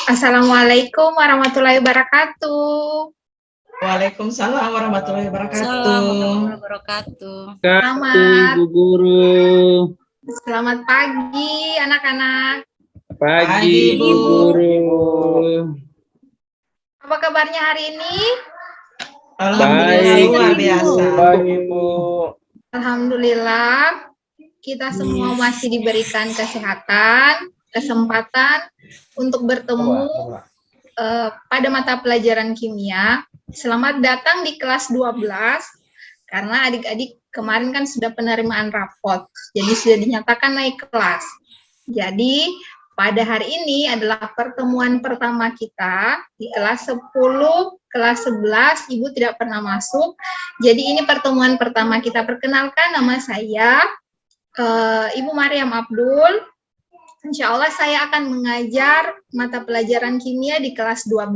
Assalamualaikum warahmatullahi wabarakatuh. Waalaikumsalam warahmatullahi Assalamualaikum wabarakatuh. warahmatullahi wabarakatuh. Selamat, Ibu Guru. selamat pagi anak-anak. Pagi, Ibu. Ibu Guru. Apa kabarnya hari ini? Alhamdulillah Baik, luar Ibu. biasa. Baik, Ibu. Alhamdulillah kita semua masih diberikan kesehatan, kesempatan untuk bertemu pada mata pelajaran kimia. Selamat datang di kelas 12, karena adik-adik kemarin kan sudah penerimaan rapot, jadi sudah dinyatakan naik kelas. Jadi pada hari ini adalah pertemuan pertama kita di kelas 10, kelas 11, Ibu tidak pernah masuk. Jadi ini pertemuan pertama kita. Perkenalkan, nama saya Ibu Mariam Abdul. Insya Allah saya akan mengajar mata pelajaran kimia di kelas 12.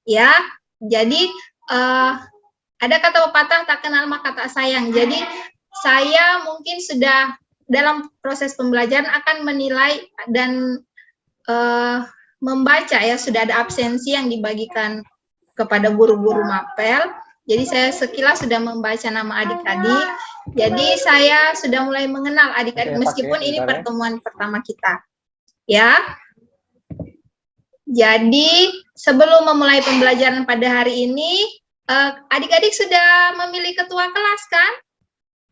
Ya, jadi ada kata pepatah tak kenal maka tak sayang. Jadi saya mungkin sudah dalam proses pembelajaran akan menilai dan membaca ya, sudah ada absensi yang dibagikan kepada guru-guru mapel. Jadi saya sekilas sudah membaca nama adik-adik. Jadi saya sudah mulai mengenal adik-adik meskipun ini pertemuan pertama kita. Ya. Jadi sebelum memulai pembelajaran pada hari ini, adik-adik sudah memilih ketua kelas kan?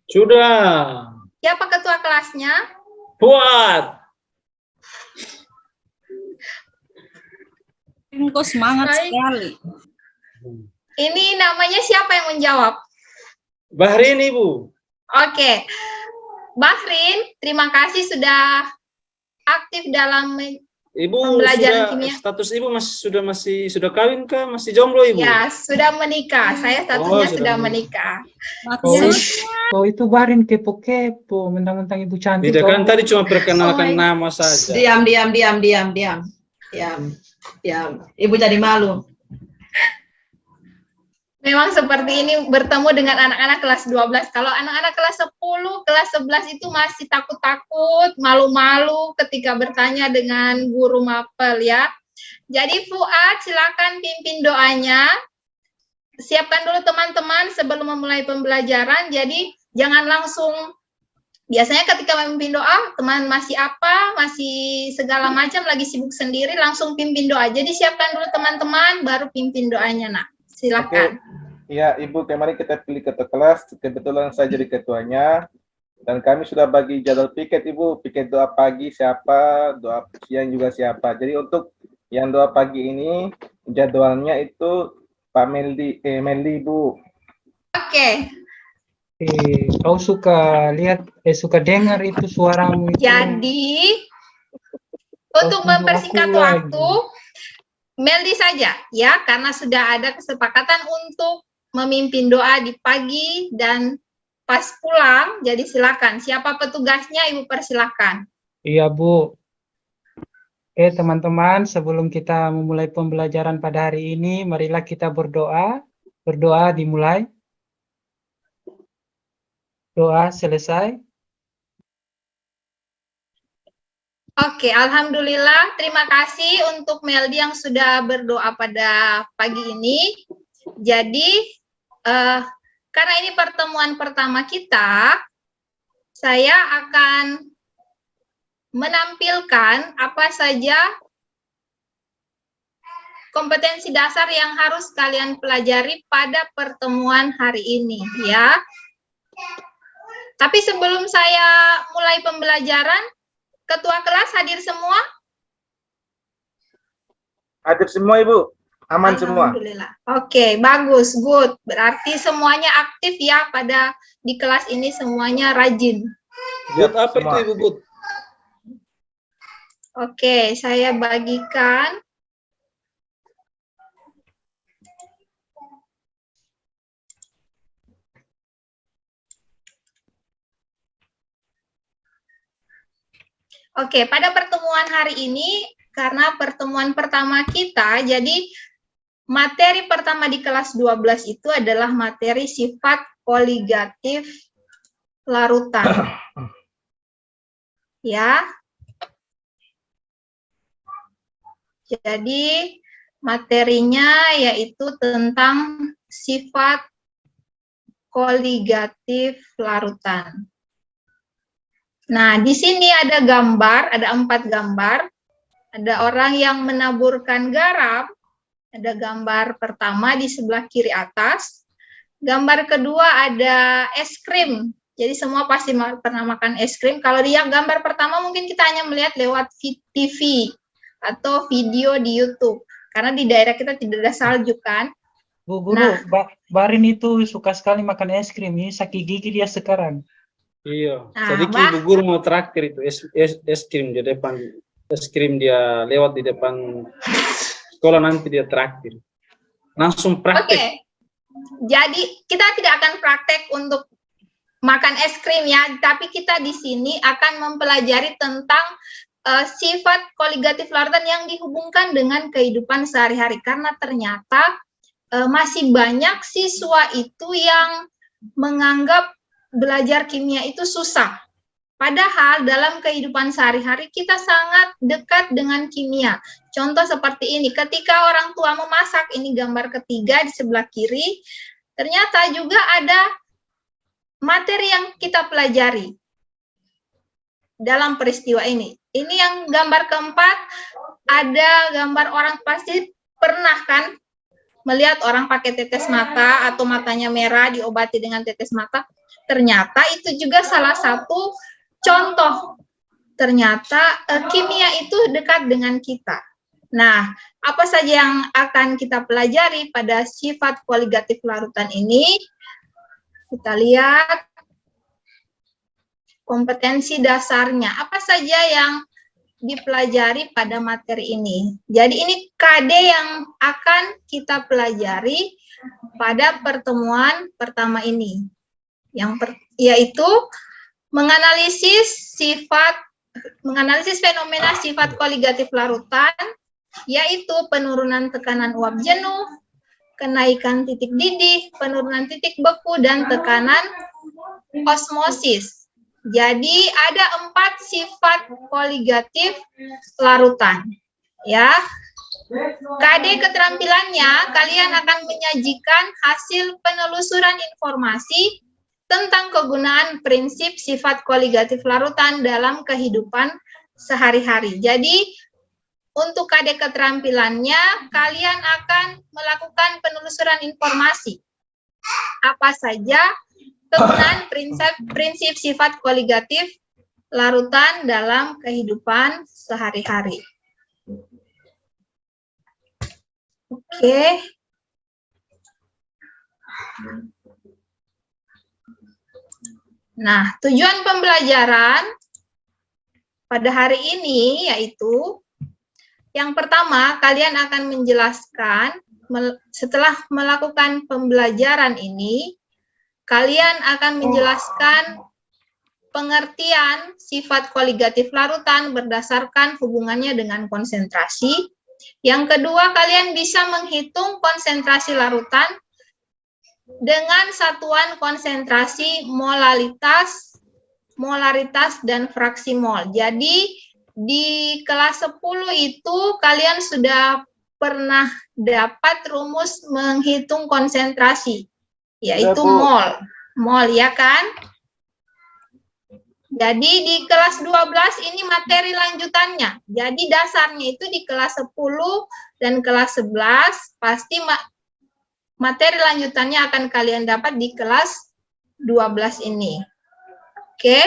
Sudah. Siapa ketua kelasnya? Buat. Kok semangat sekali. Ini namanya siapa yang menjawab? Bahrin, Ibu. Oke. Bahrin, terima kasih sudah aktif dalam Ibu pembelajaran sudah, kimia. status Ibu sudah kawin kah? Masih jomblo, Ibu? Ya, sudah menikah. Saya statusnya sudah menikah. Oh, itu Bahrin kepo-kepo, mentang-mentang Ibu cantik. Tidak, kan tadi cuma perkenalkan nama saja. Diam. Ibu jadi malu. Memang seperti ini bertemu dengan anak-anak kelas 12. Kalau anak-anak kelas 10, kelas 11 itu masih takut-takut, malu-malu ketika bertanya dengan guru mapel ya. Jadi Fuad, silakan pimpin doanya. Siapkan dulu teman-teman sebelum memulai pembelajaran. Jadi jangan langsung, biasanya ketika memimpin doa, teman masih apa, masih segala macam, lagi sibuk sendiri, langsung pimpin doa. Jadi siapkan dulu teman-teman, baru pimpin doanya, nak. Silakan. Ya, Ibu, kemarin kita pilih ketua kelas, kebetulan saya jadi ketuanya, dan kami sudah bagi jadwal piket, Ibu. Piket doa pagi siapa, doa siang juga siapa. Jadi untuk yang doa pagi ini, jadwalnya itu Pak Meldi, Ibu. Oke. Kau suka lihat, suka dengar itu suaramu itu. Jadi, untuk mempersingkat waktu, Meldi saja ya, karena sudah ada kesepakatan untuk memimpin doa di pagi dan pas pulang. Jadi silakan, siapa petugasnya Ibu persilakan. Iya, Bu. Teman-teman, sebelum kita memulai pembelajaran pada hari ini, marilah kita berdoa. Berdoa dimulai. Doa selesai. Oke, alhamdulillah. Terima kasih untuk Meldi yang sudah berdoa pada pagi ini. Jadi, karena ini pertemuan pertama kita, saya akan menampilkan apa saja kompetensi dasar yang harus kalian pelajari pada pertemuan hari ini, ya. Tapi sebelum saya mulai pembelajaran, Ketua kelas hadir semua? Hadir semua, Ibu. Aman semua. Alhamdulillah. Oke, bagus, good. Berarti semuanya aktif ya di kelas ini, semuanya rajin. Good apa itu, Ibu? Good. Oke, saya bagikan. Oke, pada pertemuan hari ini, karena pertemuan pertama kita, jadi materi pertama di kelas 12 itu adalah materi sifat koligatif larutan. Ya. Jadi materinya yaitu tentang sifat koligatif larutan. Nah, di sini ada gambar, ada 4 gambar. Ada orang yang menaburkan garam. Ada gambar pertama di sebelah kiri atas. Gambar kedua ada es krim. Jadi semua pasti pernah makan es krim. Kalau dia gambar pertama mungkin kita hanya melihat lewat TV atau video di YouTube. Karena di daerah kita tidak ada salju kan. Bu Guru, Nah. Barin itu suka sekali makan es krim. Ini sakit gigi dia sekarang. Iya. Nah, Sedikit Bu Guru mau traktir itu es krim di depan. Es krim dia lewat di depan sekolah, nanti dia traktir. Langsung Oke. praktek. Jadi kita tidak akan praktek untuk makan es krim ya, tapi kita di sini akan mempelajari tentang sifat koligatif larutan yang dihubungkan dengan kehidupan sehari-hari. Karena ternyata masih banyak siswa itu yang menganggap belajar kimia itu susah. Padahal dalam kehidupan sehari-hari kita sangat dekat dengan kimia. Contoh seperti ini, ketika orang tua memasak, ini gambar ketiga di sebelah kiri, ternyata juga ada materi yang kita pelajari dalam peristiwa ini. Ini yang gambar keempat, ada gambar orang pasti pernah kan melihat orang pakai tetes mata atau matanya merah diobati dengan tetes mata. Ternyata itu juga salah satu contoh. Ternyata kimia itu dekat dengan kita. Nah, apa saja yang akan kita pelajari pada sifat koligatif larutan ini? Kita lihat kompetensi dasarnya. Apa saja yang dipelajari pada materi ini? Jadi ini KD yang akan kita pelajari pada pertemuan pertama ini. Yaitu menganalisis fenomena sifat koligatif larutan, yaitu penurunan tekanan uap jenuh, kenaikan titik didih, penurunan titik beku, dan tekanan osmosis. Jadi ada 4 sifat koligatif larutan. Ya. KD keterampilannya, kalian akan menyajikan hasil penelusuran informasi tentang kegunaan prinsip sifat koligatif larutan dalam kehidupan sehari-hari. Jadi, untuk KD keterampilannya, kalian akan melakukan penelusuran informasi. Apa saja kegunaan prinsip sifat koligatif larutan dalam kehidupan sehari-hari. Oke. Nah, tujuan pembelajaran pada hari ini yaitu yang pertama, kalian akan menjelaskan setelah melakukan pembelajaran ini, kalian akan menjelaskan pengertian sifat koligatif larutan berdasarkan hubungannya dengan konsentrasi. Yang kedua, kalian bisa menghitung konsentrasi larutan dengan satuan konsentrasi molaritas, dan fraksi mol. Jadi, di kelas 10 itu kalian sudah pernah dapat rumus menghitung konsentrasi, yaitu mol. Mol, ya kan? Jadi, di kelas 12 ini materi lanjutannya. Jadi, dasarnya itu di kelas 10 dan kelas 11, pasti materi lanjutannya akan kalian dapat di kelas 12 ini. Oke.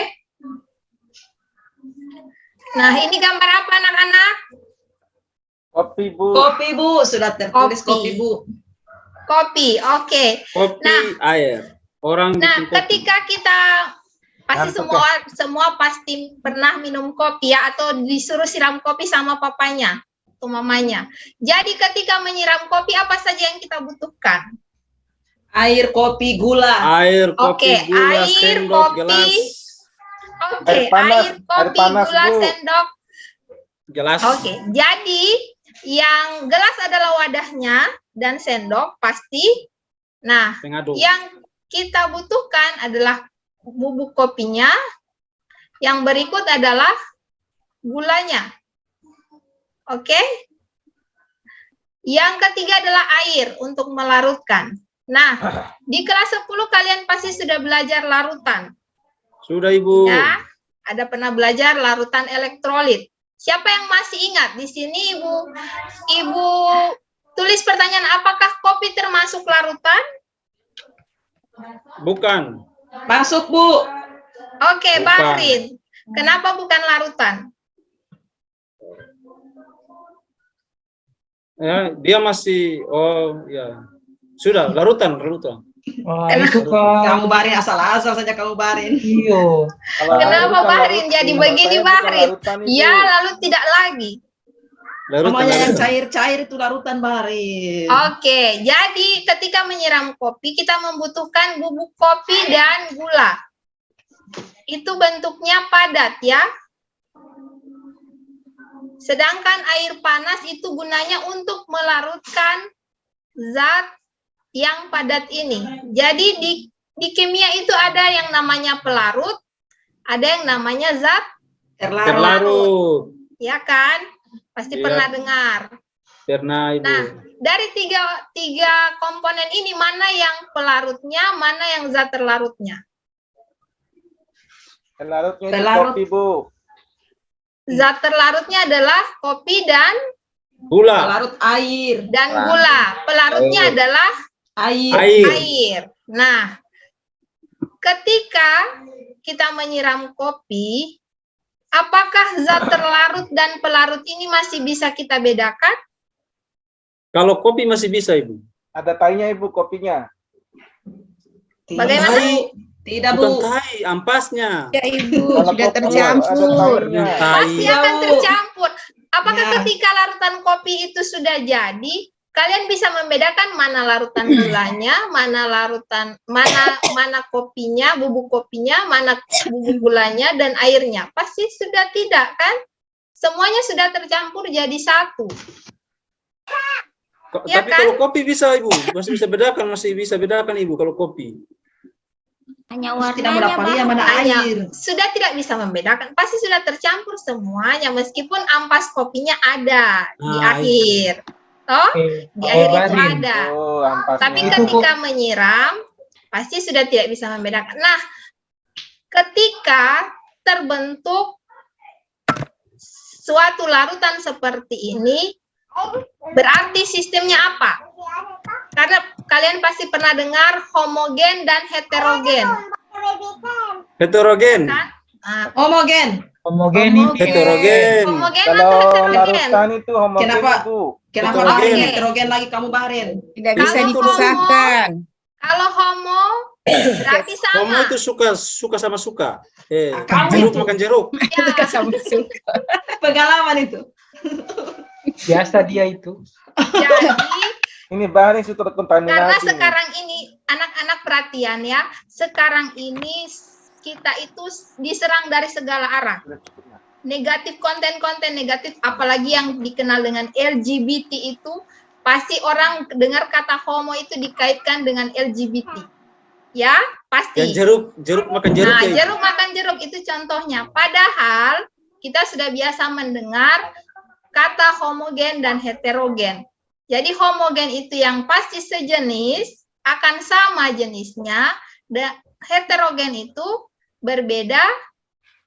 Nah, ini gambar apa anak-anak? Kopi, Bu. Kopi, Bu. Sudah tertulis kopi, Bu. Kopi, oke. Kopi, air. Orang Nah, bikin kopi. ketika kita pasti semua pasti pernah minum kopi ya, atau disuruh siram kopi sama papanya atau mamanya. Jadi ketika menyiram kopi, apa saja yang kita butuhkan? Air, kopi, gula. Air, kopi, Oke, gula, air, sendok, kopi. gelas. Oke, Air panas, air, kopi, gula, Bu. sendok. Gelas. Oke, jadi yang gelas adalah wadahnya dan sendok pasti. Nah, Pengaduk. yang kita butuhkan adalah bubuk kopinya. Yang berikut adalah gulanya. Oke? Yang ketiga adalah air untuk melarutkan. Nah, di kelas 10 kalian pasti sudah belajar larutan. Sudah, Ibu. Ya, ada pernah belajar larutan elektrolit. Siapa yang masih ingat? Di sini Ibu tulis pertanyaan, apakah kopi termasuk larutan? Bukan. Masuk, Bu. Oke, Bukan. Bahrin. Kenapa bukan larutan? Ya, dia masih, ya. Sudah, larutan. Wah, itu kan. Kamu Bahrin asal-asal saja kamu Bahrin. Iyo. Kalau air Kenapa bukan Bahrin larut, jadi menurut begini, saya bukan Bahrin? larutan itu. Ya, lalu tidak lagi. Namanya yang Larutan. cair-cair itu larutan Bahrin. Oke, jadi ketika menyiram kopi, kita membutuhkan bubuk kopi dan gula. Itu bentuknya padat ya. Sedangkan air panas itu gunanya untuk melarutkan zat yang padat ini. Jadi di kimia itu ada yang namanya pelarut, ada yang namanya zat Terlarut. ya kan? Pasti Iya. pernah dengar. Pernah, Ibu. Nah, dari tiga komponen ini, mana yang pelarutnya, mana yang zat terlarutnya? Larutnya itu Pelarut. kopi, Bu. Zat terlarutnya adalah kopi dan Gula. Larut air. gula. Pelarutnya Air. adalah Air. air. Nah, ketika kita menyiram kopi, apakah zat terlarut dan pelarut ini masih bisa kita bedakan? Kalau kopi masih bisa, Ibu. Ada tainya, Ibu, kopinya. Bagaimana? Tidak, Bukan Bu. tai, ampasnya. Ya Ibu, Kalau sudah kopi tercampur. ada tainya. Pasti Tai. akan tercampur. Apakah Ya. ketika larutan kopi itu sudah jadi, kalian bisa membedakan mana larutan gulanya, mana kopinya, bubuk kopinya, mana bubuk gulanya dan airnya? Pasti sudah tidak kan? Semuanya sudah tercampur jadi satu. Ya Tapi kan? kalau kopi bisa, Ibu. Masih bisa bedakan, Ibu, kalau kopi. Hanya Tidak warnanya, berapa dia Bang. mana Hanya air. sudah tidak bisa membedakan, pasti sudah tercampur semuanya meskipun ampas kopinya ada di Nah, akhir. Toh, di akhir itu Bahrin. ada. Oh, ampasnya. Tapi Itu ketika menyiram, pasti sudah tidak bisa membedakan. Nah, ketika terbentuk suatu larutan seperti ini, berarti sistemnya apa? Karena kalian pasti pernah dengar homogen dan heterogen. Heterogen. Kan? Nah, Homogen. Homogen itu. Heterogen. homogen Kalau atau heterogen? larutan itu homogen, Kenapa? Bu. Kenapa Heterogen. Bahrin heterogen lagi kamu Bahrin? Tidak bisa Kalau dipisahkan. Kalau homo berarti Homo sama. itu suka sama suka. Kamu Jeruk itu. makan jeruk. Ya, Sama suka. Pengalaman itu. Biasa dia itu. jadi Ini bahan yang sudah karena terkontaminasi. sekarang ini anak-anak perhatian ya, sekarang ini kita itu diserang dari segala arah. Negatif, konten-konten negatif, apalagi yang dikenal dengan LGBT itu, pasti orang dengar kata homo itu dikaitkan dengan LGBT. Ya, pasti. Yang jeruk makan jeruk. Nah, ya, Ibu. jeruk makan jeruk itu contohnya. Padahal kita sudah biasa mendengar kata homogen dan heterogen. Jadi homogen itu yang pasti sejenis, akan sama jenisnya, dan heterogen itu berbeda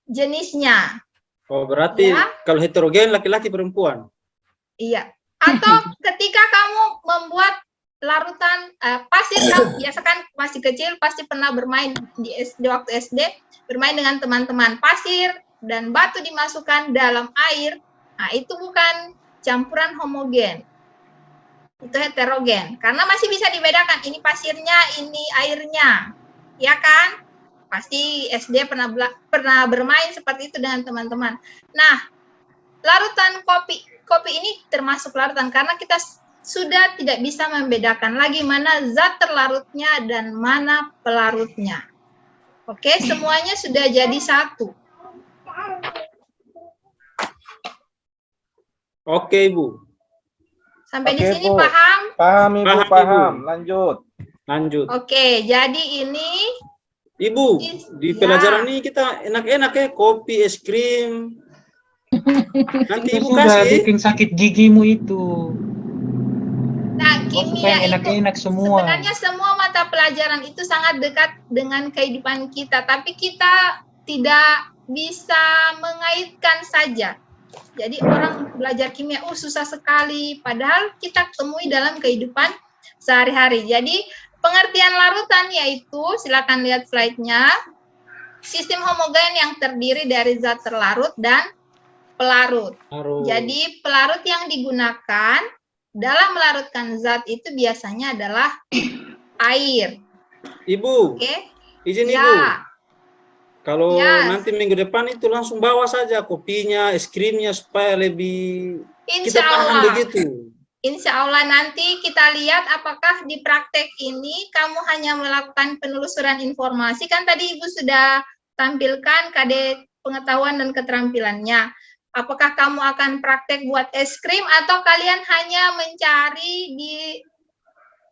jenisnya. Oh, berarti Ya. kalau heterogen laki-laki perempuan. Iya. Atau ketika kamu membuat larutan pasir, kamu biasa kan masih kecil pasti pernah bermain di SD, waktu SD bermain dengan teman-teman, pasir dan batu dimasukkan dalam air. Nah, itu bukan campuran homogen. Itu heterogen. Karena masih bisa dibedakan ini pasirnya, ini airnya. Ya kan? Pasti SD pernah bermain seperti itu dengan teman-teman. Nah, larutan kopi ini termasuk larutan karena kita sudah tidak bisa membedakan lagi mana zat terlarutnya dan mana pelarutnya. Oke, semuanya sudah jadi satu. Oke, Ibu. Sampai di Oke, sini Bu. paham? Paham, Ibu, Paham, paham. Ibu. Lanjut. Lanjut. Oke, jadi ini Ibu, di Ya. pelajaran ini kita enak-enak ya, kopi, es krim. Nanti Itu Ibu sudah kasih. bikin sakit gigimu itu. kimia yang itu enak-enak semua. sebenarnya semua mata pelajaran itu sangat dekat dengan kehidupan kita, tapi kita tidak bisa mengaitkan saja. Jadi orang belajar kimia, susah sekali, padahal kita temui dalam kehidupan sehari-hari. Jadi pengertian larutan yaitu, silakan lihat slide-nya, sistem homogen yang terdiri dari zat terlarut dan pelarut. Jadi pelarut yang digunakan dalam melarutkan zat itu biasanya adalah air. Ibu, izin Ibu. Kalau nanti minggu depan itu langsung bawa saja kopinya, es krimnya supaya lebih kita paham begitu. Insya Allah nanti kita lihat apakah di praktek ini kamu hanya melakukan penelusuran informasi, kan tadi Ibu sudah tampilkan KD pengetahuan dan keterampilannya. Apakah kamu akan praktek buat es krim atau kalian hanya mencari di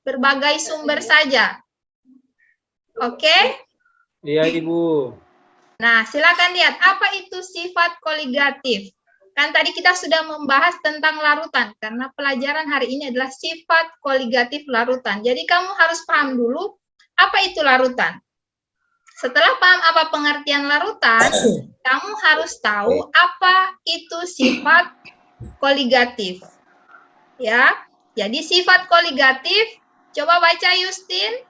berbagai sumber saja? Oke? Iya, Ibu. Nah, silakan lihat apa itu sifat koligatif. Kan tadi kita sudah membahas tentang larutan, karena pelajaran hari ini adalah sifat koligatif larutan. Jadi kamu harus paham dulu apa itu larutan. Setelah paham apa pengertian larutan, kamu harus tahu apa itu sifat koligatif. Ya, jadi sifat koligatif, coba baca Yustin.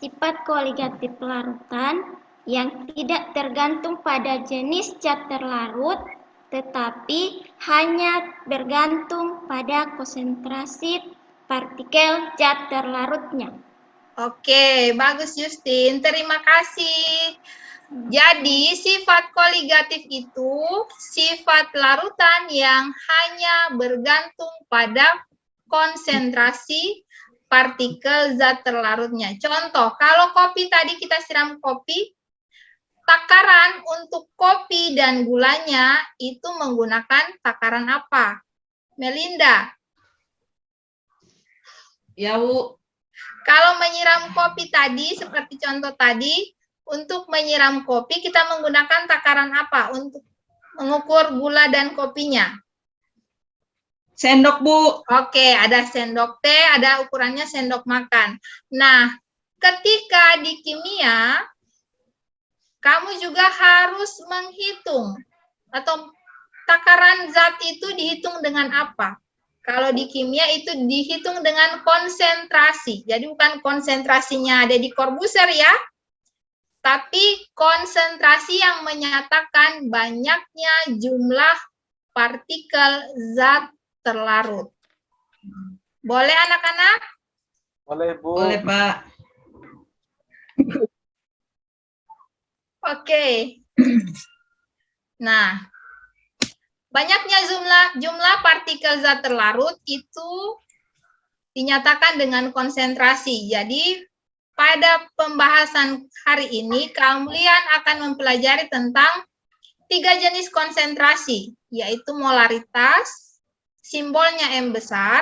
Sifat koligatif larutan yang tidak tergantung pada jenis zat terlarut, tetapi hanya bergantung pada konsentrasi partikel zat terlarutnya. Oke, bagus Yustin. Terima kasih. Jadi, sifat koligatif itu sifat larutan yang hanya bergantung pada konsentrasi partikel zat terlarutnya. Contoh, kalau kopi tadi kita siram kopi, takaran untuk kopi dan gulanya itu menggunakan takaran apa? Melinda? Ya, Bu. Kalau menyiram kopi tadi, seperti contoh tadi, untuk menyiram kopi kita menggunakan takaran apa untuk mengukur gula dan kopinya? Sendok, Bu. Oke, ada sendok teh, ada ukurannya sendok makan. Nah, ketika di kimia, kamu juga harus menghitung atau takaran zat itu dihitung dengan apa? Kalau di kimia itu dihitung dengan konsentrasi. Jadi bukan konsentrasinya ada di Corbusier ya, tapi konsentrasi yang menyatakan banyaknya jumlah partikel zat terlarut. Boleh anak-anak? Boleh, Bu. Boleh, Pak. Oke. Nah, banyaknya jumlah partikel zat terlarut itu dinyatakan dengan konsentrasi. Jadi, pada pembahasan hari ini, kalian akan mempelajari tentang 3 jenis konsentrasi, yaitu molaritas, simbolnya M besar,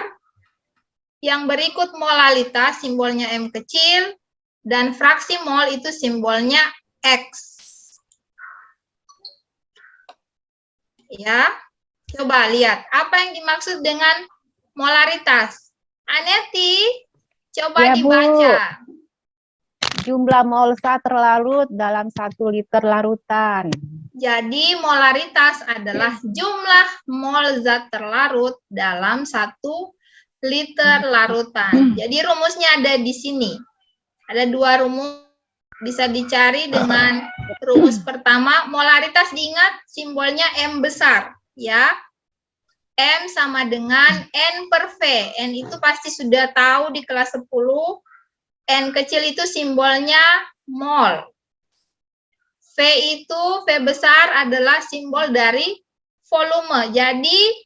yang berikut molalitas, simbolnya M kecil, dan fraksi mol itu simbolnya X. Ya, coba lihat apa yang dimaksud dengan molaritas. Aneti, coba dibaca. Jumlah mol zat terlarut dalam 1 liter larutan. Jadi molaritas adalah jumlah mol zat terlarut dalam 1 liter larutan. Jadi rumusnya ada di sini. Ada 2 rumus, bisa dicari dengan rumus pertama. Molaritas diingat simbolnya M besar, ya. M sama dengan N per V. N itu pasti sudah tahu di kelas 10. N kecil itu simbolnya mol. V itu, V besar adalah simbol dari volume. Jadi,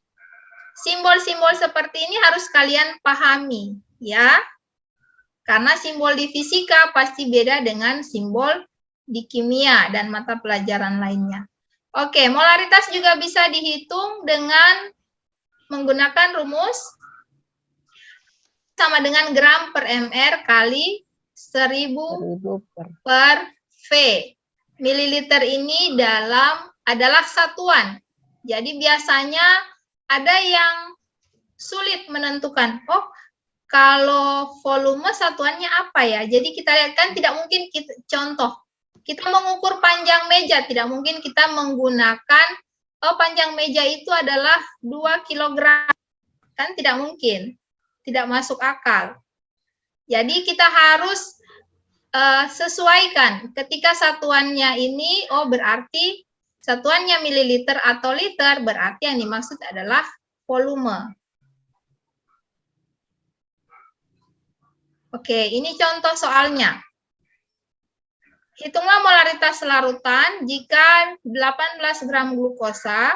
simbol-simbol seperti ini harus kalian pahami, ya. Karena simbol di fisika pasti beda dengan simbol di kimia dan mata pelajaran lainnya. Oke, molaritas juga bisa dihitung dengan menggunakan rumus sama dengan gram per mr kali 1000 per V. Mililiter ini adalah satuan. Jadi biasanya ada yang sulit menentukan. Oh, kalau volume satuannya apa ya? Jadi kita lihat kan tidak mungkin contoh. Kita mengukur panjang meja, tidak mungkin kita menggunakan panjang meja itu adalah 2 kg. Kan tidak mungkin. Tidak masuk akal. Jadi kita harus sesuaikan. Ketika satuannya ini, oh berarti satuannya mililiter atau liter, berarti yang dimaksud adalah volume. Oke, ini contoh soalnya. Hitunglah molaritas larutan jika 18 gram glukosa,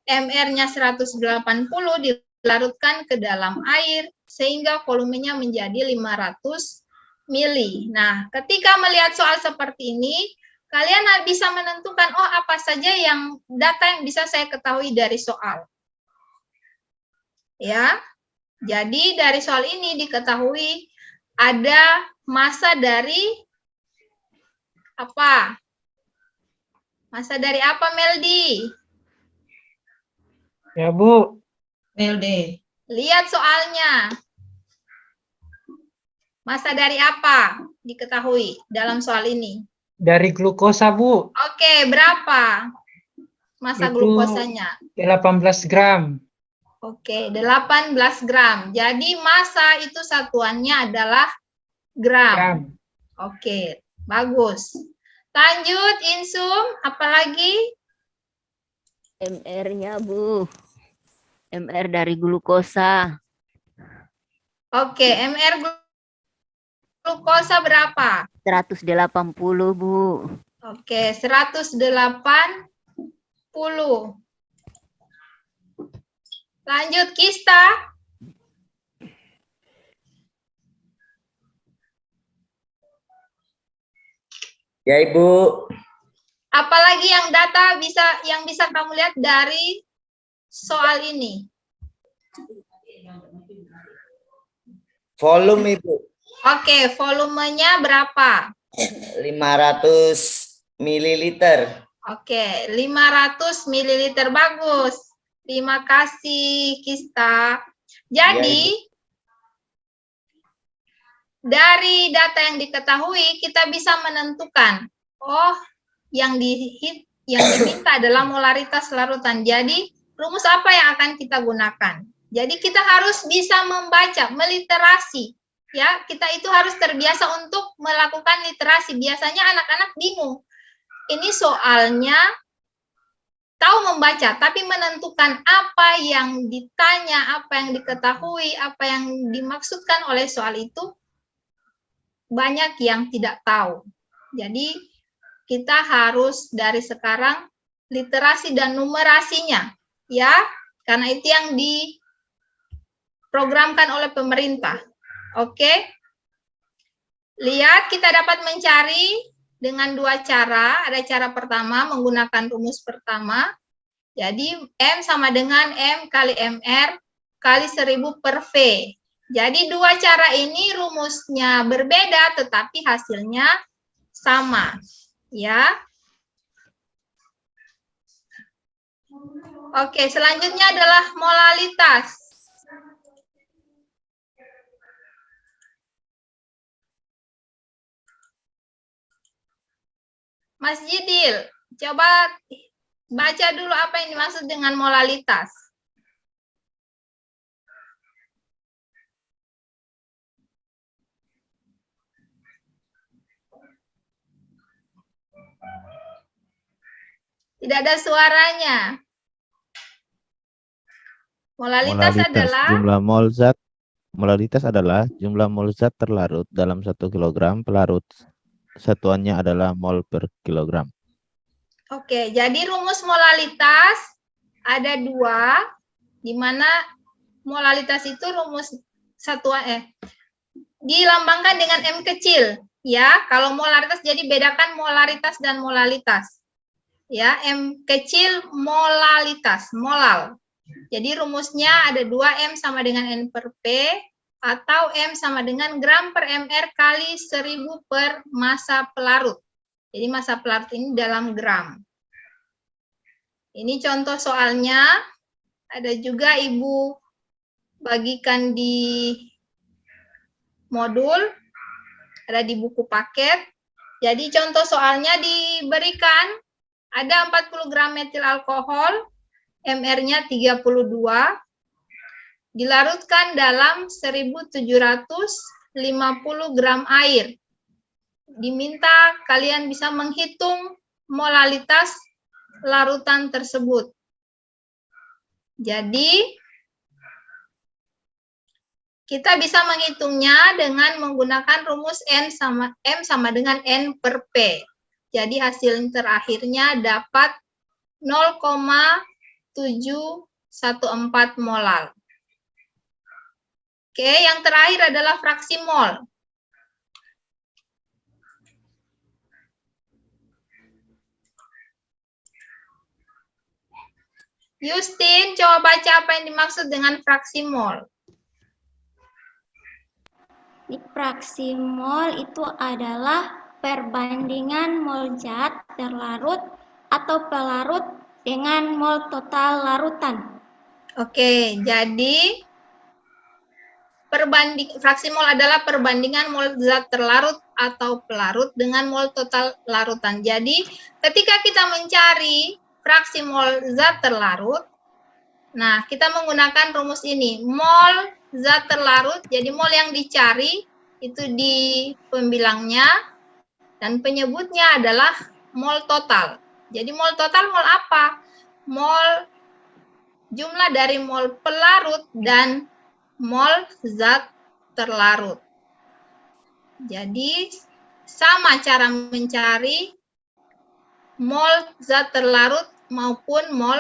MR-nya 180 dilarutkan ke dalam air, sehingga volumenya menjadi 500 mili. Nah, ketika melihat soal seperti ini, kalian bisa menentukan, oh apa saja yang data yang bisa saya ketahui dari soal. Ya, jadi dari soal ini diketahui ada massa dari apa? Massa dari apa, Meldi? Ya, Bu. LD. Lihat soalnya. Massa dari apa? Diketahui dalam soal ini. Dari glukosa, Bu. Oke, berapa massa Itu glukosanya? 18 gram. Oke, 18 gram. Jadi massa itu satuannya adalah gram. Oke, bagus. Lanjut, Insum, apalagi? MR-nya, Bu. MR dari glukosa. Oke, MR glukosa berapa? 180, Bu. Oke, 180. Lanjut, Kista. Ya, Ibu. Apalagi yang data yang bisa kamu lihat dari soal ini? Volume, Ibu. Oke, volumenya berapa? 500 mililiter. Oke, 500 ml. Bagus. Terima kasih, Kista. Jadi, dari data yang diketahui, kita bisa menentukan, oh, yang diminta adalah molaritas larutan. Jadi, rumus apa yang akan kita gunakan? Jadi, kita harus bisa membaca, meliterasi. Ya, kita itu harus terbiasa untuk melakukan literasi. Biasanya anak-anak bingung. Ini soalnya tahu membaca, tapi menentukan apa yang ditanya, apa yang diketahui, apa yang dimaksudkan oleh soal itu, banyak yang tidak tahu. Jadi, kita harus dari sekarang literasi dan numerasinya, ya, karena itu yang diprogramkan oleh pemerintah. Oke? Lihat, kita dapat mencari dengan dua cara. Ada cara pertama menggunakan rumus pertama. Jadi M sama dengan M kali MR kali 1000 per V. Jadi dua cara ini rumusnya berbeda tetapi hasilnya sama. Ya. Oke, selanjutnya adalah molalitas. Mas Jidil, coba baca dulu apa yang dimaksud dengan molalitas. Tidak ada suaranya. Molalitas adalah jumlah mol zat. Molalitas adalah jumlah mol zat terlarut dalam 1 kg pelarut. Satuannya adalah mol per kilogram. Oke, jadi rumus molalitas ada dua, di mana molalitas itu rumus satuan dilambangkan dengan M kecil, ya. Kalau molaritas jadi bedakan molaritas dan molalitas, ya. M kecil molalitas, molal. Jadi rumusnya ada 2 M sama dengan N per P. Atau M sama dengan gram per MR kali 1000 per massa pelarut. Jadi massa pelarut ini dalam gram. Ini contoh soalnya. Ada juga Ibu bagikan di modul, ada di buku paket. Jadi contoh soalnya diberikan ada 40 gram metil alkohol, mR-nya 32, dilarutkan dalam 1750 gram air. Diminta kalian bisa menghitung molalitas larutan tersebut. Jadi, kita bisa menghitungnya dengan menggunakan rumus M sama dengan N per P. Jadi hasil terakhirnya dapat 0,714 molal. Oke, yang terakhir adalah fraksi mol. Justin, coba baca apa yang dimaksud dengan fraksi mol. Di fraksi mol itu adalah perbandingan mol zat terlarut atau pelarut dengan mol total larutan. Oke, jadi fraksi mol adalah perbandingan mol zat terlarut atau pelarut dengan mol total larutan. Jadi, ketika kita mencari fraksi mol zat terlarut, nah kita menggunakan rumus ini, mol zat terlarut, jadi mol yang dicari itu di pembilangnya dan penyebutnya adalah mol total. Jadi mol total mol apa? Mol jumlah dari mol pelarut dan mol zat terlarut. Jadi sama cara mencari mol zat terlarut maupun mol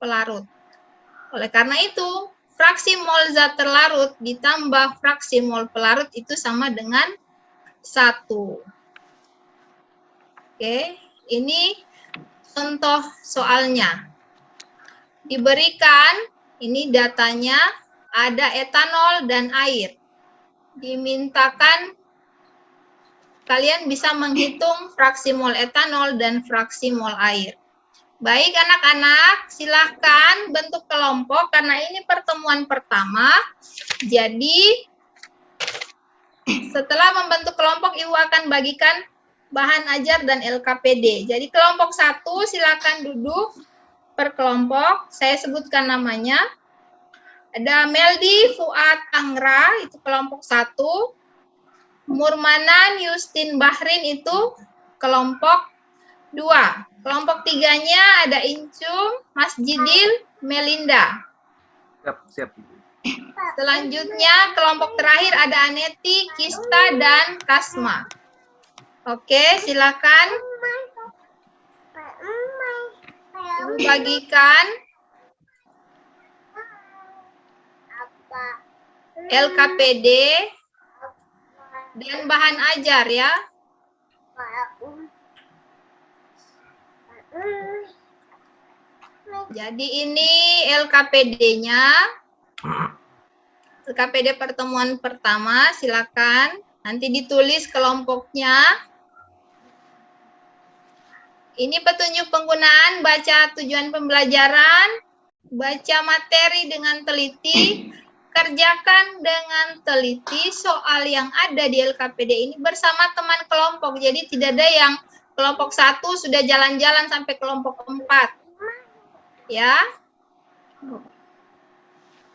pelarut. Oleh karena itu, fraksi mol zat terlarut ditambah fraksi mol pelarut itu sama dengan 1. Oke, ini contoh soalnya. Diberikan, ini datanya, ada etanol dan air. Dimintakan kalian bisa menghitung fraksi mol etanol dan fraksi mol air. Baik anak-anak, silahkan bentuk kelompok karena ini pertemuan pertama. Jadi setelah membentuk kelompok, Ibu akan bagikan bahan ajar dan LKPD. Jadi kelompok 1 silakan duduk per kelompok. Saya sebutkan namanya. Ada Meldi, Fuad, Angra, itu kelompok 1. Murmanan, Yustin, Bahrin itu kelompok 2. Kelompok 3-nya ada Incum, Mas Jidil, Melinda. Siap. Selanjutnya kelompok terakhir ada Aneti, Kista, dan Kasma. Oke, silakan. Ibu bagikan LKPD dan bahan ajar ya. Jadi ini LKPD-nya. LKPD pertemuan pertama, silakan. Nanti ditulis kelompoknya. Ini petunjuk penggunaan, baca tujuan pembelajaran, baca materi dengan teliti, kerjakan dengan teliti soal yang ada di LKPD ini bersama teman kelompok. Jadi tidak ada yang kelompok 1 sudah jalan-jalan sampai kelompok 4. Ya.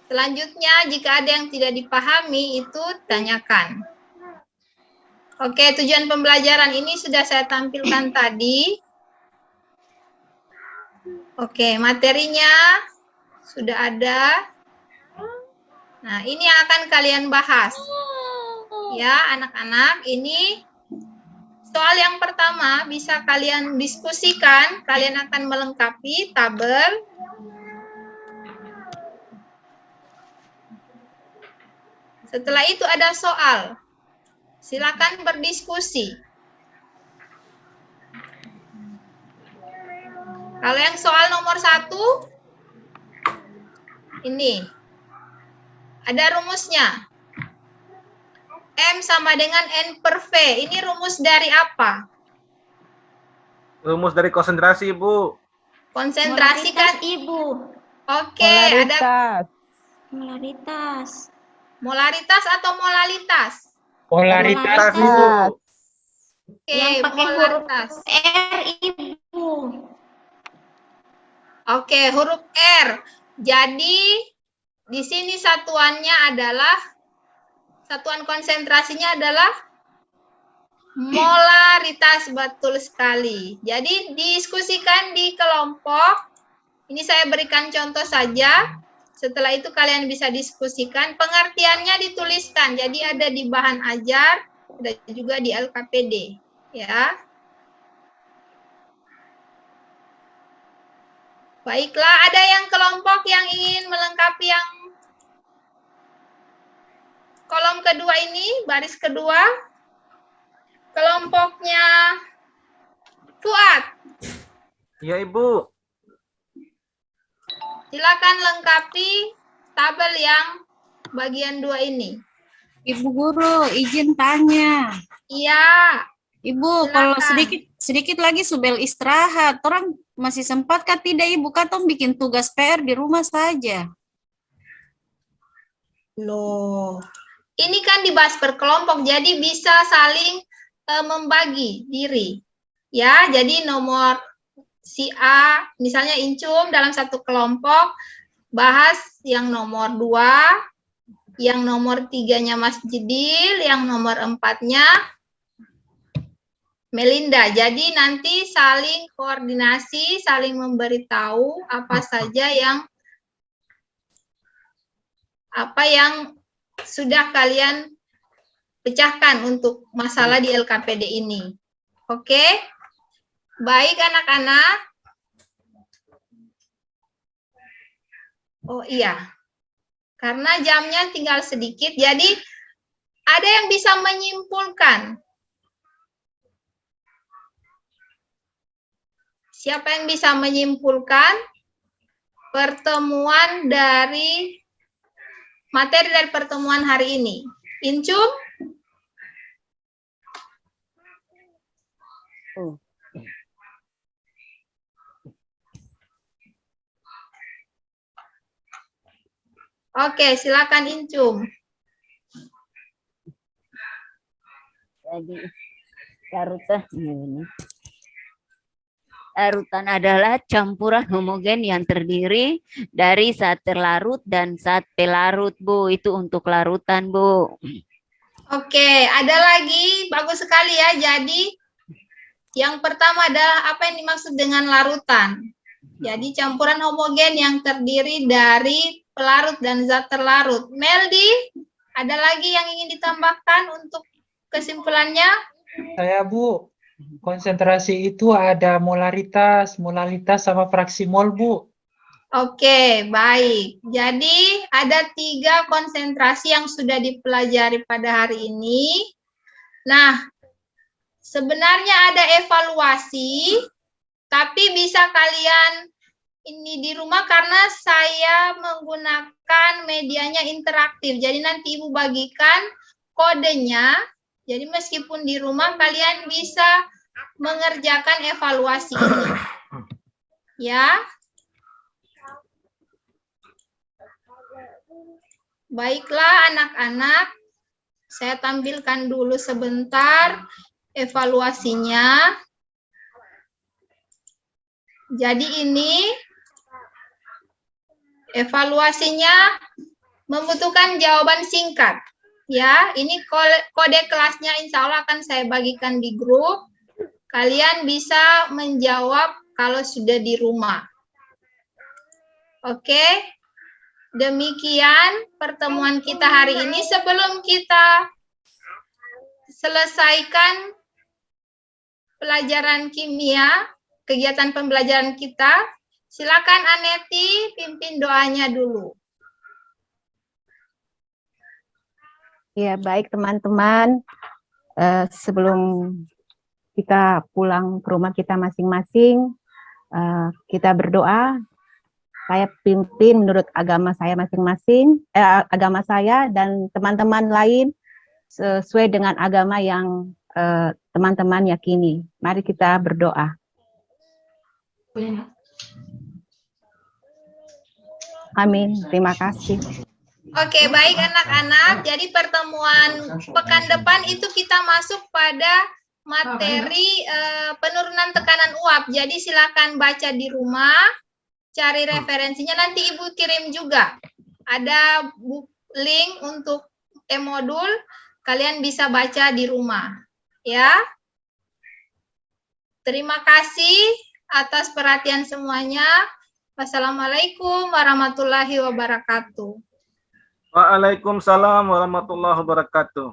Selanjutnya, jika ada yang tidak dipahami, itu tanyakan. Oke, tujuan pembelajaran ini sudah saya tampilkan tadi. Oke, materinya sudah ada. Nah, ini yang akan kalian bahas. Ya, anak-anak, ini soal yang pertama bisa kalian diskusikan, kalian akan melengkapi tabel. Setelah itu ada soal. Silakan berdiskusi. Kalau yang soal nomor 1, ini. Ada rumusnya. M sama dengan N per V. Ini rumus dari apa? Rumus dari konsentrasi, Ibu. Konsentrasi kan? Ibu. Oke, ada Molaritas. Molaritas atau molalitas? Polaritas, Bu. Oke, Yang pakai huruf molaritas. R, Ibu. Oke, huruf R. Jadi di sini satuannya adalah, satuan konsentrasinya adalah molaritas, betul sekali. Jadi diskusikan di kelompok. Ini saya berikan contoh saja. Setelah itu kalian bisa diskusikan. Pengertiannya dituliskan. Jadi ada di bahan ajar, ada juga di LKPD. Ya. Baiklah, ada yang kelompok yang ingin melengkapi yang kolom kedua ini, baris kedua. Kelompoknya Fuad. Iya, Ibu. Silakan lengkapi tabel yang bagian 2 ini. Ibu Guru, izin tanya. Iya. Ibu, silakan. kalau sedikit lagi Subel istirahat, orang masih sempat kah tidak Ibu? Kan tong bikin tugas PR di rumah saja. Loh, ini kan dibahas per kelompok, jadi bisa saling membagi diri. Ya, jadi nomor si A, misalnya Incum dalam satu kelompok, bahas yang nomor 2, yang nomor 3-nya Mas Jedil, yang nomor 4-nya Melinda. Jadi nanti saling koordinasi, saling memberitahu apa saja yang sudah kalian pecahkan untuk masalah di LKPD ini. Oke? Baik anak-anak. Oh iya. Karena jamnya tinggal sedikit, jadi ada yang bisa menyimpulkan. Siapa yang bisa menyimpulkan pertemuan dari materi dari pertemuan hari ini? Incum? Oke, silakan Incum. Jadi larutan adalah campuran homogen yang terdiri dari zat terlarut dan zat pelarut, Bu. Itu untuk larutan, Bu. Oke, ada lagi, bagus sekali ya. Jadi yang pertama adalah apa yang dimaksud dengan larutan. Jadi campuran homogen yang terdiri dari pelarut dan zat terlarut. Meldi, ada lagi yang ingin ditambahkan untuk kesimpulannya? Saya, Bu. Konsentrasi itu ada molaritas sama fraksi mol, Bu. Oke, baik. Jadi ada 3 konsentrasi yang sudah dipelajari pada hari ini. Nah, sebenarnya ada evaluasi, tapi bisa kalian ini di rumah karena saya menggunakan medianya interaktif. Jadi nanti Ibu bagikan kodenya. Jadi meskipun di rumah kalian bisa mengerjakan evaluasi ini. Ya. Baiklah anak-anak, saya tampilkan dulu sebentar evaluasinya. Jadi ini evaluasinya membutuhkan jawaban singkat. Ya, ini kode kelasnya insya Allah akan saya bagikan di grup. Kalian bisa menjawab kalau sudah di rumah. Oke. Demikian pertemuan kita hari ini. Sebelum kita selesaikan pelajaran kimia, kegiatan pembelajaran kita, silakan Aneti pimpin doanya dulu. Ya, baik teman-teman. Sebelum kita pulang ke rumah kita masing-masing, kita berdoa. Saya pimpin menurut agama saya masing-masing, agama saya dan teman-teman lain sesuai dengan agama yang teman-teman yakini. Mari kita berdoa. Amin. Terima kasih. Oke, baik anak-anak. Jadi pertemuan pekan depan itu kita masuk pada materi penurunan tekanan uap. Jadi silakan baca di rumah, cari referensinya. Nanti Ibu kirim juga. Ada link untuk e-modul, kalian bisa baca di rumah. Ya. Terima kasih atas perhatian semuanya. Wassalamualaikum warahmatullahi wabarakatuh. Waalaikumsalam warahmatullahi wabarakatuh.